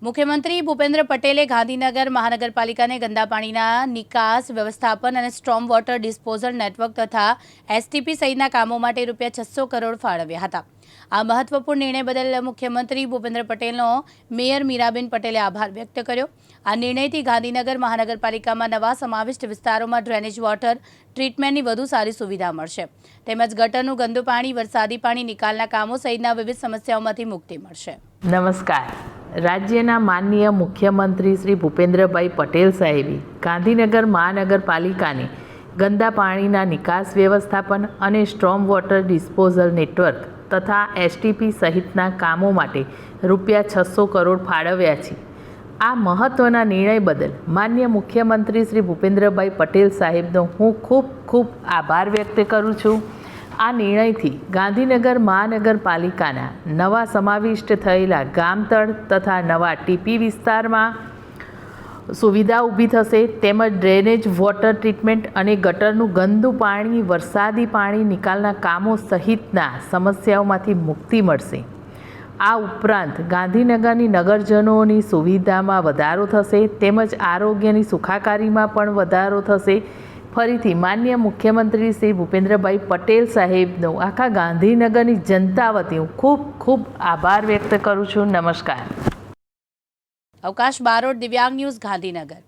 મુખ્યમંત્રી ભૂપેન્દ્ર પટેલે ગાંધીનગર મહાનગરપાલિકાને ગંદા પાણીના નિકાસ વ્યવસ્થાપન અને સ્ટ્રોમ વોટર ડિસ્પોઝલ નેટવર્ક તથા એસટીપી સહિતના કામો માટે ₹600 કરોડ ફાળવ્યા હતા। આ મહત્વપૂર્ણ નિર્ણય બદલ મુખ્યમંત્રી ભૂપેન્દ્ર પટેલનો મેયર મીરાબેન પટેલે આભાર વ્યક્ત કર્યો। આ નિર્ણયથી ગાંધીનગર મહાનગરપાલિકામાં નવા સમાવિષ્ટ વિસ્તારોમાં ડ્રેનેજ વોટર ટ્રીટમેન્ટની વધુ સારી સુવિધા મળશે તેમજ ગટરનું ગંદુ પાણી, વરસાદી પાણી નિકાલના કામો સહિતના વિવિધ સમસ્યાઓમાંથી મુક્તિ મળશે। નમસ્કાર। રાજ્યના માનનીય મુખ્યમંત્રી શ્રી ભૂપેન્દ્રભાઈ પટેલ સાહેબે ગાંધીનગર મહાનગરપાલિકાને ગંદા પાણીના નિકાસ વ્યવસ્થાપન અને સ્ટ્રોમ વોટર ડિસ્પોઝલ નેટવર્ક તથા એસટીપી સહિતના કામો માટે ₹600 કરોડ ફાળવ્યા છે। આ મહત્ત્વના નિર્ણય બદલ માનનીય મુખ્યમંત્રી શ્રી ભૂપેન્દ્રભાઈ પટેલ સાહેબનો હું ખૂબ આભાર વ્યક્ત કરું છું। આ નિર્ણયથી ગાંધીનગર મહાનગરપાલિકાના નવા સમાવિષ્ટ થયેલા ગામતળ તથા નવા ટીપી વિસ્તારમાં સુવિધા ઊભી થશે તેમજ ડ્રેનેજ વોટર ટ્રીટમેન્ટ અને ગટરનું ગંદુ પાણી, વરસાદી પાણી નિકાલના કામો સહિતના સમસ્યાઓમાંથી મુક્તિ મળશે। આ ઉપરાંત ગાંધીનગરની નગરજનોની સુવિધામાં વધારો થશે તેમજ આરોગ્યની સુખાકારીમાં પણ વધારો થશે। ફરીથી માનનીય મુખ્યમંત્રી શ્રી ભૂપેન્દ્રભાઈ પટેલ સાહેબનો આખા ગાંધીનગરની જનતા વતી હું ખૂબ આભાર વ્યક્ત કરું છું। નમસ્કાર। અવકાશ બારોટ, દિવ્યાંગ ન્યૂઝ, ગાંધીનગર।